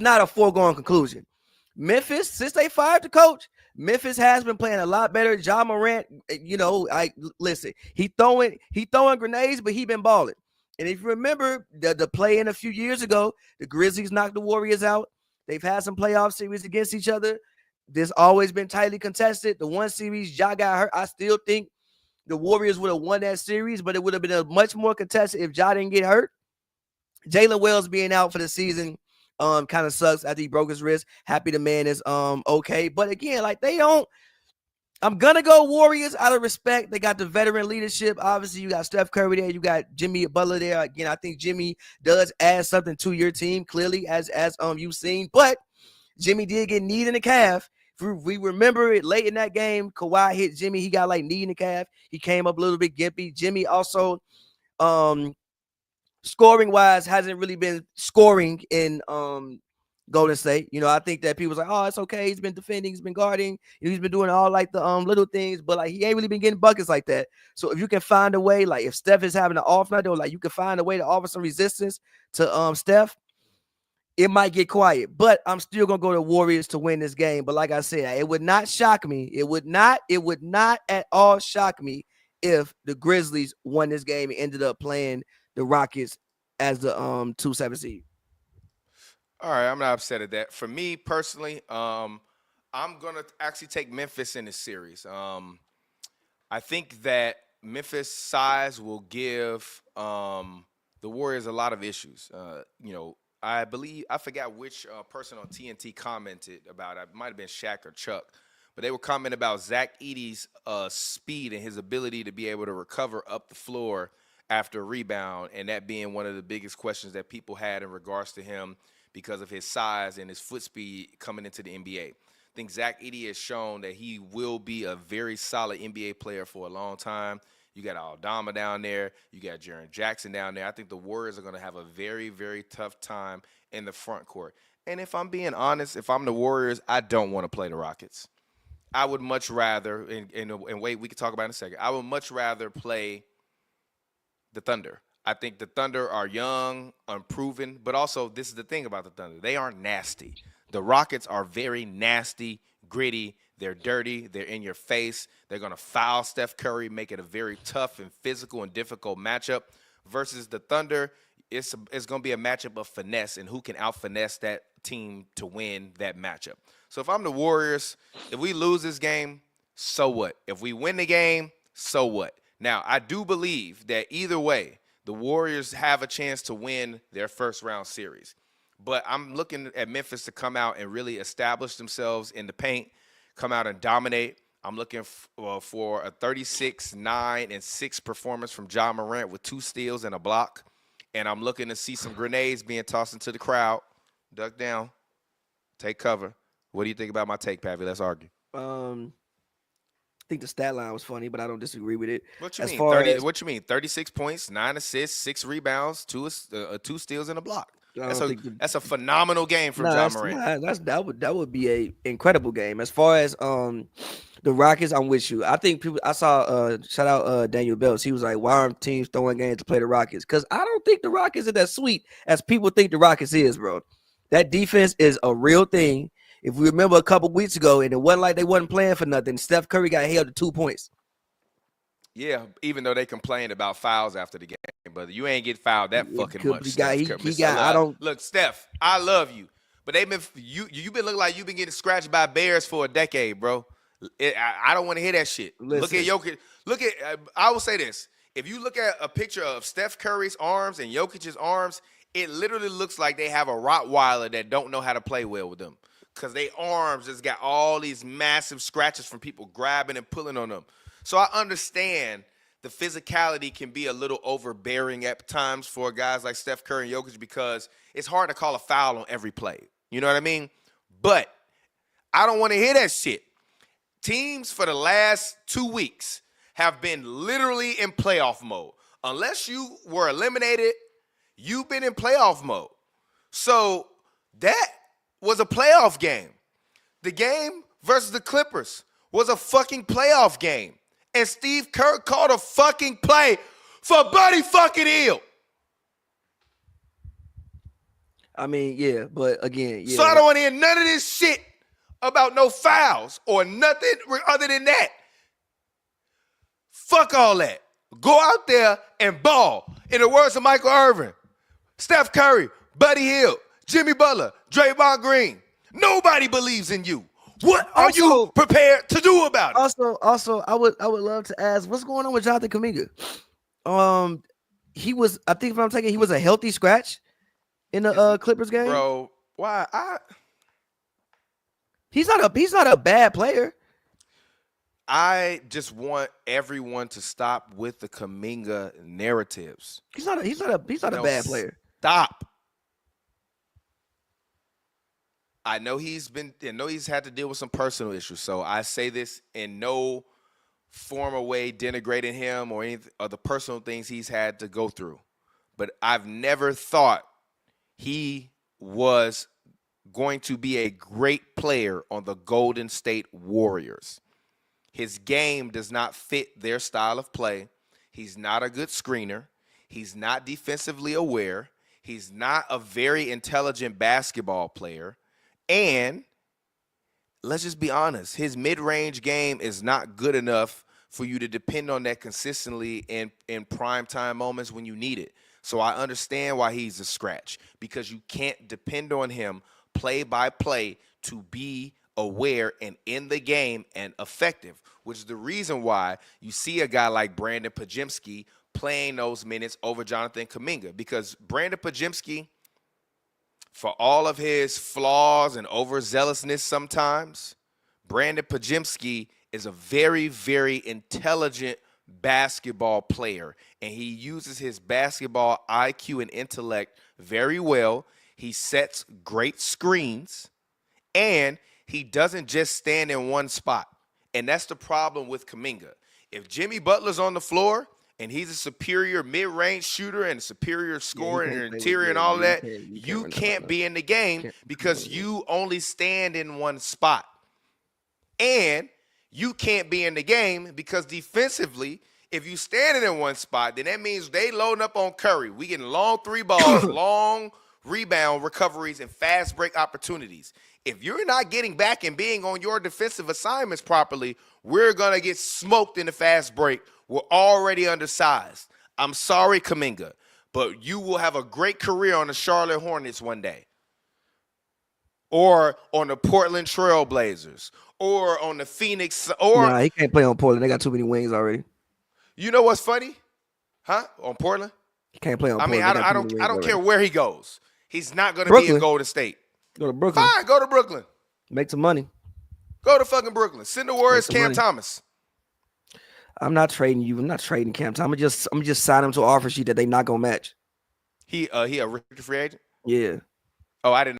not a foregone conclusion. Memphis, since they fired the coach, Memphis has been playing a lot better. Ja Morant, listen, he throwing grenades, but he been balling. And if you remember the play in a few years ago, the Grizzlies knocked the Warriors out. They've had some playoff series against each other. This always been tightly contested. The one series Ja got hurt, I still think the Warriors would have won that series, but it would have been a much more contested if Ja didn't get hurt. Jalen Wells being out for the season kind of sucks after he broke his wrist. Happy the man is okay. But again, like they don't. I'm gonna go Warriors out of respect. They got the veteran leadership. Obviously, you got Steph Curry there. You got Jimmy Butler there. Again, I think Jimmy does add something to your team, clearly, as you've seen. But Jimmy did get knee in the calf. If we remember it late in that game, Kawhi hit Jimmy. He got like knee in the calf. He came up a little bit gimpy. Jimmy also, scoring wise, hasn't really been scoring in Golden State. You know, I think that people's like, oh, it's okay. He's been defending, he's been guarding, he's been doing all like the little things, but like he ain't really been getting buckets like that. So if you can find a way, like if Steph is having an off night, or like you can find a way to offer some resistance to Steph, it might get quiet. But I'm still gonna go to Warriors to win this game. But like I said, it would not shock me. It would not at all shock me if the Grizzlies won this game and ended up playing the Rockets as the 2-7 seed. All right, I'm not upset at that. For me personally, I'm gonna actually take Memphis in this series. I think that Memphis size will give the Warriors a lot of issues. I believe I forgot which person on TNT commented about it. It might have been Shaq or Chuck, but they were commenting about Zach Edey's speed and his ability to be able to recover up the floor after a rebound, and that being one of the biggest questions that people had in regards to him because of his size and his foot speed coming into the NBA. I think Zach Edey has shown that he will be a very solid NBA player for a long time. You got Aldama down there. You got Jaren Jackson down there. I think the Warriors are going to have a very, very tough time in the front court. And if I'm being honest, if I'm the Warriors, I don't want to play the Rockets. I would much rather, and wait, we can talk about it in a second. I would much rather play the Thunder. I think the Thunder are young, unproven, but also this is the thing about the Thunder. They aren't nasty. The Rockets are very nasty, gritty. They're dirty. They're in your face. They're going to foul Steph Curry, make it a very tough and physical and difficult matchup. Versus the Thunder, it's going to be a matchup of finesse and who can out-finesse that team to win that matchup. So if I'm the Warriors, if we lose this game, so what? If we win the game, so what? Now, I do believe that either way, the Warriors have a chance to win their first-round series. But I'm looking at Memphis to come out and really establish themselves in the paint, come out and dominate. I'm looking for a 36-9-6 performance from Ja Morant with 2 steals and a block. And I'm looking to see some grenades being tossed into the crowd. Duck down. Take cover. What do you think about my take, Pavy? Let's argue. I think the stat line was funny, but I don't disagree with it. What you mean? What you mean? 36 points, 9 assists, 6 rebounds, 2 steals, and a block. That's a phenomenal game from Ja Morant. That would be a incredible game. As far as the Rockets, I'm with you. I think I saw shout out Daniel Belts. He was like, why aren't teams throwing games to play the Rockets? Because I don't think the Rockets are that sweet as people think the Rockets is, bro. That defense is a real thing. If we remember a couple weeks ago, and it wasn't like they wasn't playing for nothing, Steph Curry got held to 2 points. Yeah, even though they complained about fouls after the game, but you ain't get fouled that fucking much. Look, Steph, I love you, but you've been looking like you've been getting scratched by bears for a decade, bro. I don't want to hear that shit. Listen. Look at Jokic. I will say this: if you look at a picture of Steph Curry's arms and Jokic's arms, it literally looks like they have a Rottweiler that don't know how to play well with them. Because their arms just got all these massive scratches from people grabbing and pulling on them. So I understand the physicality can be a little overbearing at times for guys like Steph Curry and Jokic because it's hard to call a foul on every play. You know what I mean? But I don't want to hear that shit. Teams for the last 2 weeks have been literally in playoff mode. Unless you were eliminated, you've been in playoff mode. So that was a playoff game. The game versus the Clippers was a fucking playoff game. And Steve Kerr called a fucking play for Buddy fucking Hield. I mean, yeah, but again, So I yeah. don't want to hear none of this shit about no fouls or nothing other than that. Fuck all that. Go out there and ball. In the words of Michael Irvin, Steph Curry, Buddy Hield, Jimmy Butler, Draymond Green. Nobody believes in you. What are you prepared to do about it? Also, I would love to ask, what's going on with Jonathan Kuminga? He was, I think if I'm taking, he was a healthy scratch in the Clippers game. Bro, why? He's not a bad player. I just want everyone to stop with the Kuminga narratives. He's not a bad player. Stop. I know he's had to deal with some personal issues. So I say this in no form or way denigrating him or any of the personal things he's had to go through. But I've never thought he was going to be a great player on the Golden State Warriors. His game does not fit their style of play. He's not a good screener. He's not defensively aware. He's not a very intelligent basketball player. And let's just be honest, his mid-range game is not good enough for you to depend on that consistently in primetime moments when you need it. So I understand why he's a scratch, because you can't depend on him play by play to be aware and in the game and effective, which is the reason why you see a guy like Brandon Pajemski playing those minutes over Jonathan Kuminga, because Brandon Pajemski, for all of his flaws and overzealousness sometimes, Brandon Pajemski is a very, very intelligent basketball player, and he uses his basketball IQ and intellect very well. He sets great screens, and he doesn't just stand in one spot. And that's the problem with Kuminga. If Jimmy Butler's on the floor and he's a superior mid-range shooter and a superior scorer in the interior and all that, you can't be in the game because you only stand in one spot. And you can't be in the game because defensively, if you standing in one spot, then that means they loading up on Curry. We getting long three balls, long rebound recoveries, and fast break opportunities. If you're not getting back and being on your defensive assignments properly, we're going to get smoked in the fast break. We're already undersized. I'm sorry, Kuminga, but you will have a great career on the Charlotte Hornets one day, or on the Portland Trail Blazers, or on the Phoenix. Or nah, he can't play on Portland. They got too many wings already. You know what's funny? Huh? On Portland? He can't play on Portland. I don't care where he goes. He's not going to be in Golden State. Go to Brooklyn. Fine, go to Brooklyn. Make some money. Go to fucking Brooklyn. Send the Warriors Cam Thomas. I'm not trading you. I'm not trading Cam Thomas. I'm just signing him to an offer sheet that they not gonna match. He a restricted free agent? Yeah. Oh, I didn't